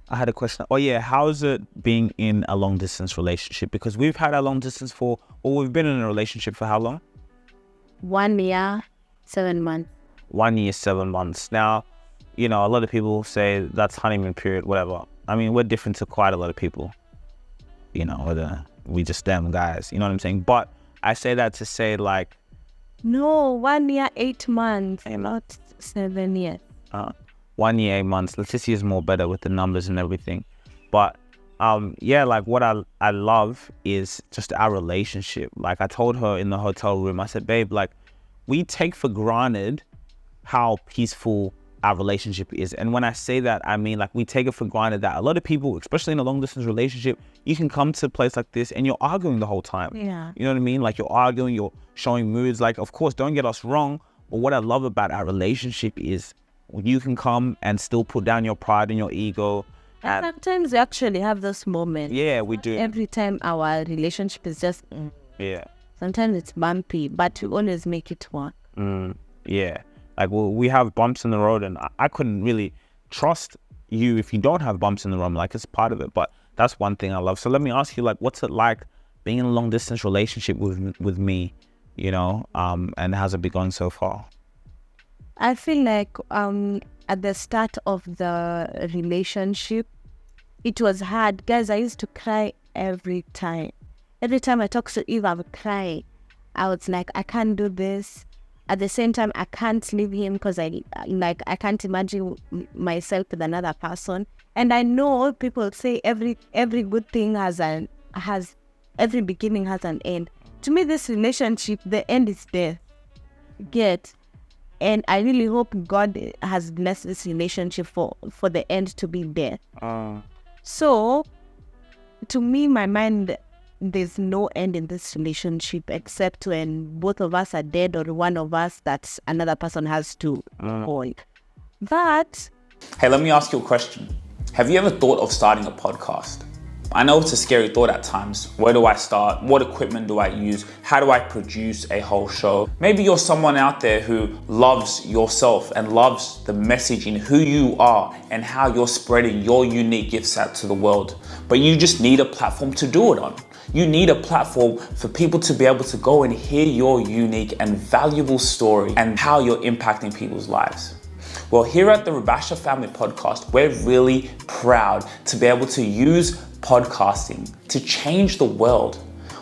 I had a question. Oh yeah, how's it being in a long distance relationship? Because we've had a long distance we've been in a relationship for how long? 1 year, 7 months. 1 year, 7 months. Now, a lot of people say that's honeymoon period, whatever. I mean, we're different to quite a lot of people. Whether we just them guys, you know what I'm saying? But I say that to say like, no, 1 year, 8 months, not 7 years. 1 year, 8 months. Let's just use more better with the numbers and everything. But like what I love is just our relationship. Like I told her in the hotel room, I said, babe, like we take for granted how peaceful our relationship is. And when I say that, I mean like we take it for granted that a lot of people, especially in a long distance relationship, you can come to a place like this and you're arguing the whole time. Yeah. You know what I mean? Like you're arguing, you're showing moods. Like, of course, don't get us wrong. But what I love about our relationship is you can come and still put down your pride and your ego. And sometimes we actually have those moments. Yeah, we do. Every time our relationship is just... Yeah. Sometimes it's bumpy, but we always make it work. Yeah. Like, we have bumps in the road, and I couldn't really trust you if you don't have bumps in the road. Like, it's part of it, but that's one thing I love. So let me ask you, like, what's it like being in a long distance relationship with me, and how's it been going so far? I feel like at the start of the relationship, it was hard. Guys, I used to cry every time. Every time I talk to Eve, I would cry. I was like, I can't do this. At the same time, I can't leave him because I can't imagine myself with another person. And I know people say every good thing has every beginning has an end. To me, this relationship, the end is death. Get. And I really hope God has blessed this relationship for the end to be death. So, to me, my mind, there's no end in this relationship except when both of us are dead or one of us that another person has to hold. But... Hey, let me ask you a question. Have you ever thought of starting a podcast? I know it's a scary thought at times. Where do I start? What equipment do I use? How do I produce a whole show? Maybe you're someone out there who loves yourself and loves the message in who you are and how you're spreading your unique gifts out to the world. But you just need a platform to do it on. You need a platform for people to be able to go and hear your unique and valuable story and how you're impacting people's lives. Well, here at the Rubasha Family Podcast, we're really proud to be able to use podcasting to change the world.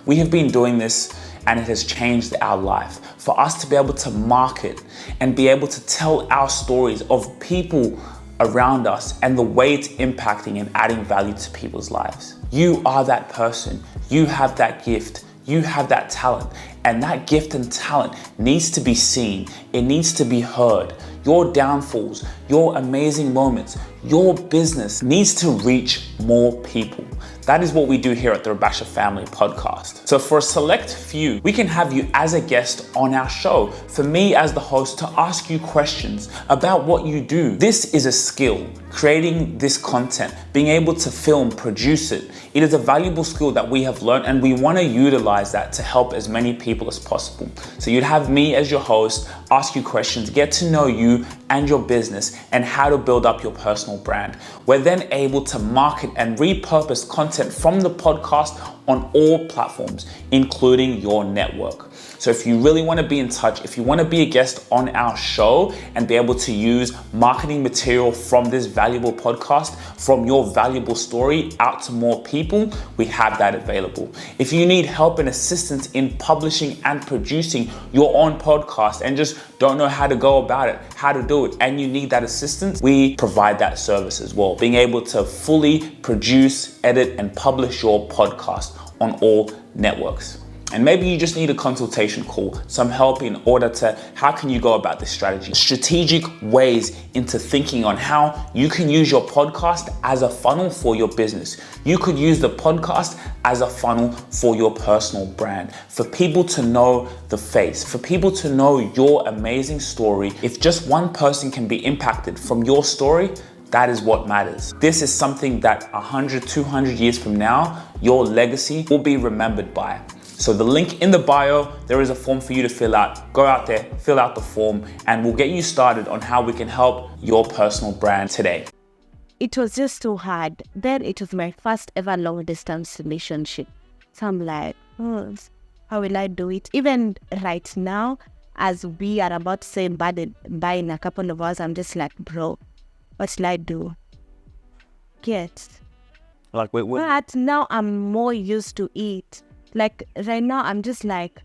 We have been doing this and it has changed our life. For us to be able to market and be able to tell our stories of people around us and the way it's impacting and adding value to people's lives. You are that person. You have that gift. You have that talent. And that gift and talent needs to be seen. It needs to be heard. Your downfalls, your amazing moments, your business needs to reach more people. That is what we do here at the Rubasha Family Podcast. So for a select few, we can have you as a guest on our show. For me as the host to ask you questions about what you do. This is a skill, creating this content, being able to film, produce it. It is a valuable skill that we have learned and we want to utilize that to help as many people as possible. So you'd have me as your host, ask you questions, get to know you and your business and how to build up your personal brand. We're then able to market and repurpose content from the podcast on all platforms, including your network. So if you really want to be in touch, if you want to be a guest on our show and be able to use marketing material from this valuable podcast, from your valuable story out to more people, we have that available. If you need help and assistance in publishing and producing your own podcast and just don't know how to go about it, how to do it, and you need that assistance, we provide that service as well. Being able to fully produce, edit, and publish your podcast on all networks. And maybe you just need a consultation call, some help in order to, how can you go about this strategy? Strategic ways into thinking on how you can use your podcast as a funnel for your business. You could use the podcast as a funnel for your personal brand, for people to know the face, for people to know your amazing story. If just one person can be impacted from your story, that is what matters. This is something that 100, 200 years from now, your legacy will be remembered by. So the link in the bio, there is a form for you to fill out. Go out there, fill out the form, and we'll get you started on how we can help your personal brand today. it was just too hard. Then it was my first ever long distance relationship. So I'm like, how will I do it? Even right now, as we are about to say bye in a couple of hours, I'm just like, bro, what should I do? Like, But now I'm more used to it. Like right now, I'm just like,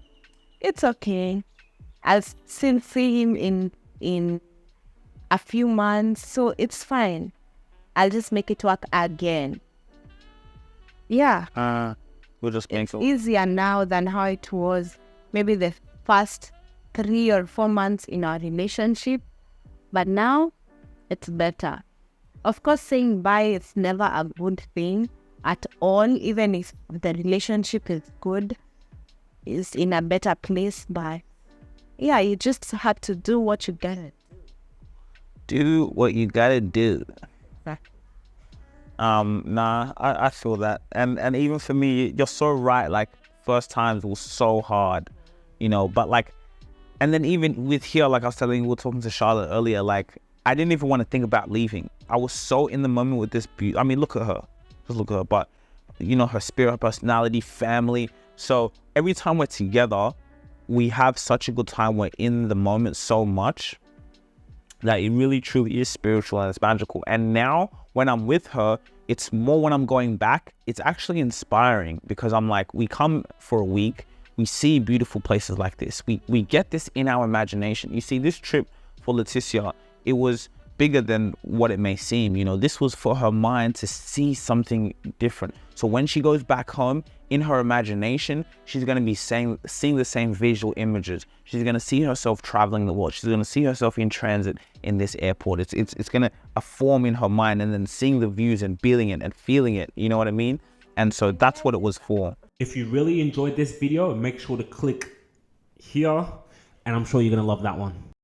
it's okay. I'll still see him in a few months, so it's fine. I'll just make it work again. Yeah. We're just It's easier now than how it was maybe the first 3 or 4 months in our relationship. But now, it's better. Of course, saying bye is never a good thing at all, even if the relationship is good, is in a better place. But yeah, you just have to do what you gotta do what you gotta do. Right. I feel that, and even for me, you're so right. Like, first times was so hard, but like, and then even with here, like I was telling you, we were talking to Charlotte earlier, like, I didn't even want to think about leaving. I was so in the moment with this beauty. I mean, look at her, just look at her, but her spirit, her personality, family. So every time we're together, we have such a good time. We're in the moment so much that it really truly is spiritual and it's magical. And now when I'm with her, it's more when I'm going back, it's actually inspiring, because I'm like, we come for a week, we see beautiful places like this. We get this in our imagination. You see, this trip for Leticia, it was bigger than what it may seem. This was for her mind to see something different. So when she goes back home, in her imagination, she's going to be seeing the same visual images. She's going to see herself traveling the world. She's going to see herself in transit in this airport. It's going to form in her mind, and then seeing the views and feeling it and feeling it. You know what I mean? And so that's what it was for. If you really enjoyed this video, make sure to click here, and I'm sure you're going to love that one.